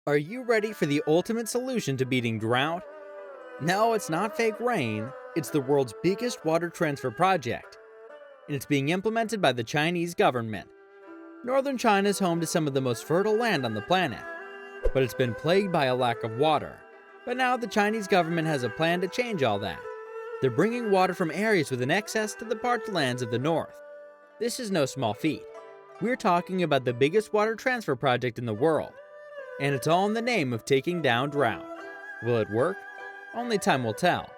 Are you ready for the ultimate solution to beating drought? No, it's not fake rain, it's the world's biggest water transfer project, and it's being implemented by the Chinese government. Northern China is home to some of the most fertile land on the planet, but it's been plagued by a lack of water. But now the Chinese government has a plan to change all that. They're bringing water from areas with an excess to the parched lands of the north. This is no small feat. We're talking about the biggest water transfer project in the world, and it's all in the name of taking down drought. Will it work? Only time will tell.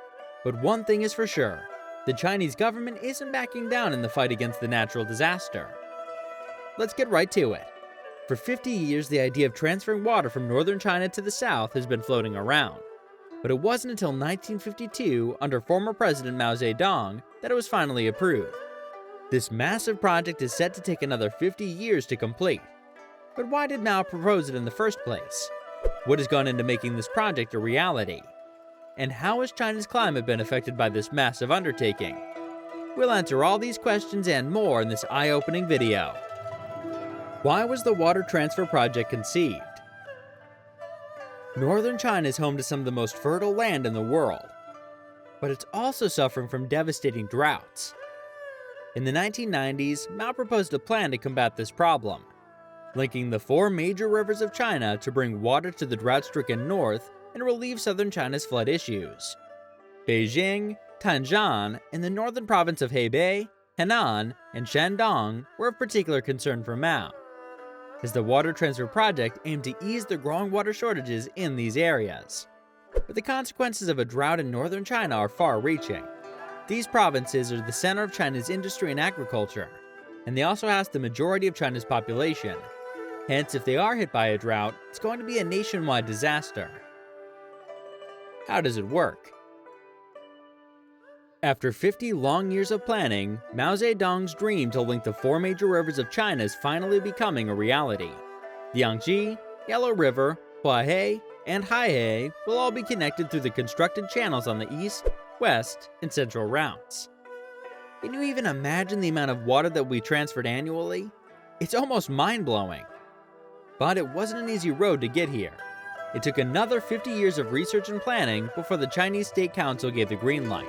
But one thing is for sure, the Chinese government isn't backing down in the fight against the natural disaster. Let's get right to it. For 50 years, the idea of transferring water from northern China to the south has been floating around. But it wasn't until 1952, under former President Mao Zedong, that it was finally approved. This massive project is set to take another 50 years to complete. But why did Mao propose it in the first place? What has gone into making this project a reality? And how has China's climate been affected by this massive undertaking? We'll answer all these questions and more in this eye-opening video. Why was the water transfer project conceived? Northern China is home to some of the most fertile land in the world, but it's also suffering from devastating droughts. In the 1990s, Mao proposed a plan to combat this problem, linking the four major rivers of China to bring water to the drought-stricken north and relieve southern China's flood issues. Beijing, Tianjin, and the northern province of Hebei, Henan, and Shandong were of particular concern for Mao, as the water transfer project aimed to ease the growing water shortages in these areas. But the consequences of a drought in northern China are far-reaching. These provinces are the center of China's industry and agriculture, and they also house the majority of China's population. Hence, if they are hit by a drought, it's going to be a nationwide disaster. How does it work? After 50 long years of planning, Mao Zedong's dream to link the four major rivers of China is finally becoming a reality. The Yangtze, Yellow River, Huahe, and Hebei will all be connected through the constructed channels on the east, west, and central routes. Can you even imagine the amount of water that we transferred annually? It's almost mind-blowing. But it wasn't an easy road to get here. It took another 50 years of research and planning before the Chinese State Council gave the green light.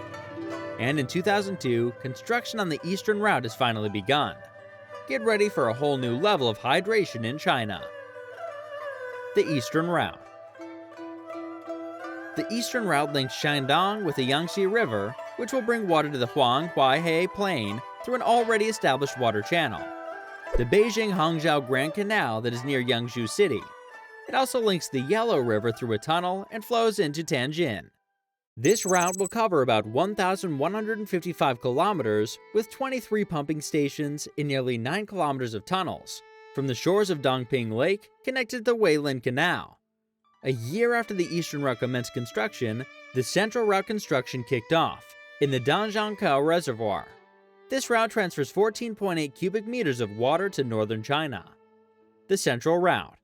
And in 2002, construction on the eastern route has finally begun. Get ready for a whole new level of hydration in China. The Eastern Route. The Eastern Route links Shandong with the Yangtze River, which will bring water to the Huang-Huahe Plain through an already established water channel, the Beijing-Hangzhou Grand Canal that is near Yangzhou City. It also links the Yellow River through a tunnel and flows into Tianjin. This route will cover about 1,155 kilometers with 23 pumping stations and nearly 9 kilometers of tunnels, from the shores of Dongping Lake connected to the Weilin Canal. A year after the Eastern Route commenced construction, the Central Route construction kicked off in the Danjiangkou Reservoir. This route transfers 14.8 cubic meters of water to northern China. The Central Route.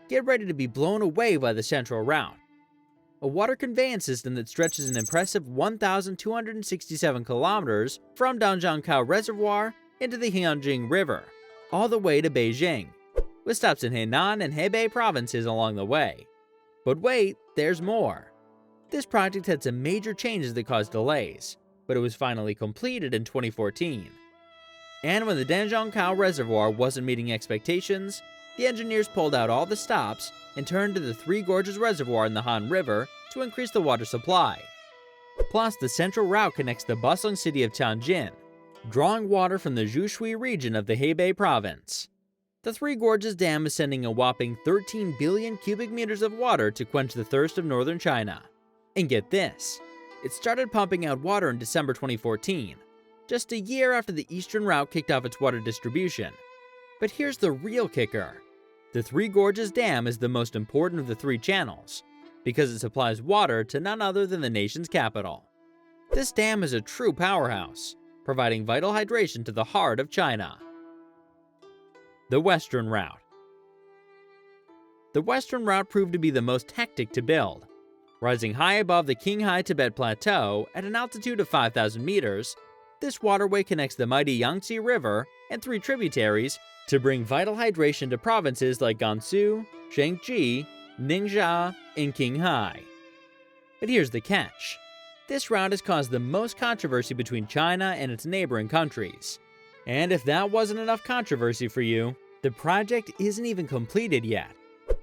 Get ready to be blown away by the Central Route, a water conveyance system that stretches an impressive 1,267 kilometers from Danjiangkou Reservoir into the Tianjin River, all the way to Beijing, with stops in Henan and Hebei provinces along the way. But wait, there's more. This project had some major changes that caused delays, but it was finally completed in 2014. And when the Danjiangkou Reservoir wasn't meeting expectations, the engineers pulled out all the stops and turned to the Three Gorges Reservoir in the Han River to increase the water supply. Plus, the Central Route connects the bustling city of Tianjin, drawing water from the Zhushui region of the Hebei province. The Three Gorges Dam is sending a whopping 13 billion cubic meters of water to quench the thirst of northern China. And get this, it started pumping out water in December 2014, just a year after the Eastern Route kicked off its water distribution. But here's the real kicker. The Three Gorges Dam is the most important of the three channels, because it supplies water to none other than the nation's capital. This dam is a true powerhouse, providing vital hydration to the heart of China. The Western Route. The Western Route proved to be the most hectic to build. Rising high above the Qinghai Tibet Plateau at an altitude of 5,000 meters, this waterway connects the mighty Yangtze River and three tributaries, to bring vital hydration to provinces like Gansu, Shaanxi, Ningxia, and Qinghai. But here's the catch. This route has caused the most controversy between China and its neighboring countries. And if that wasn't enough controversy for you, the project isn't even completed yet.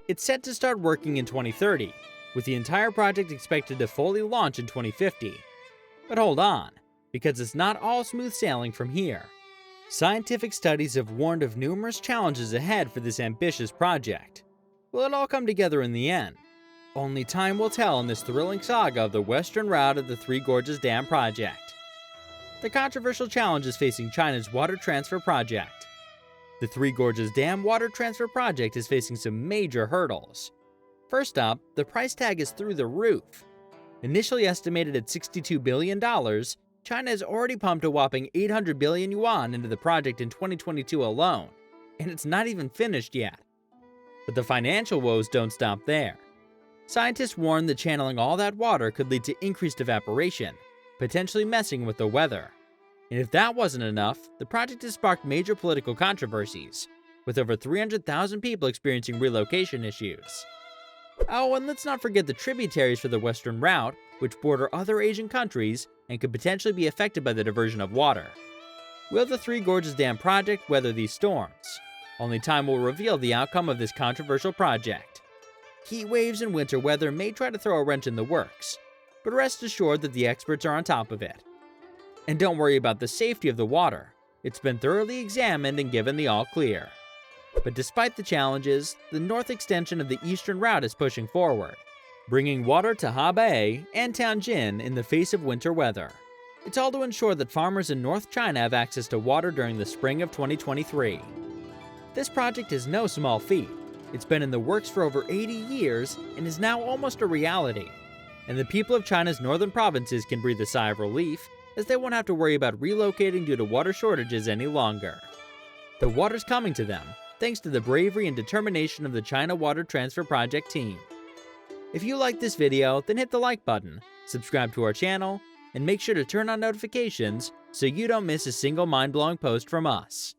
It's set to start working in 2030, with the entire project expected to fully launch in 2050. But hold on, because it's not all smooth sailing from here. Scientific studies have warned of numerous challenges ahead for this ambitious project. Will it all come together in the end? Only time will tell in this thrilling saga of the western route of the Three Gorges Dam project. The controversial challenges facing China's water transfer project. The Three Gorges Dam water transfer project is facing some major hurdles. First up, the price tag is through the roof. Initially estimated at $62 billion, China has already pumped a whopping 800 billion yuan into the project in 2022 alone, and it's not even finished yet. But the financial woes don't stop there. Scientists warn that channeling all that water could lead to increased evaporation, potentially messing with the weather. And if that wasn't enough, the project has sparked major political controversies, with over 300,000 people experiencing relocation issues. Oh, and let's not forget the tributaries for the western route, which border other Asian countries and could potentially be affected by the diversion of water. Will the Three Gorges Dam project weather these storms? Only time will reveal the outcome of this controversial project. Heat waves and winter weather may try to throw a wrench in the works, but rest assured that the experts are on top of it. And don't worry about the safety of the water. It's been thoroughly examined and given the all clear. But despite the challenges, the north extension of the eastern route is pushing forward, bringing water to Hebei and Tianjin in the face of winter weather. It's all to ensure that farmers in North China have access to water during the spring of 2023. This project is no small feat. It's been in the works for over 80 years and is now almost a reality. And the people of China's northern provinces can breathe a sigh of relief, as they won't have to worry about relocating due to water shortages any longer. The water's coming to them, thanks to the bravery and determination of the China Water Transfer Project team. If you liked this video, then hit the like button, subscribe to our channel, and make sure to turn on notifications so you don't miss a single mind-blowing post from us.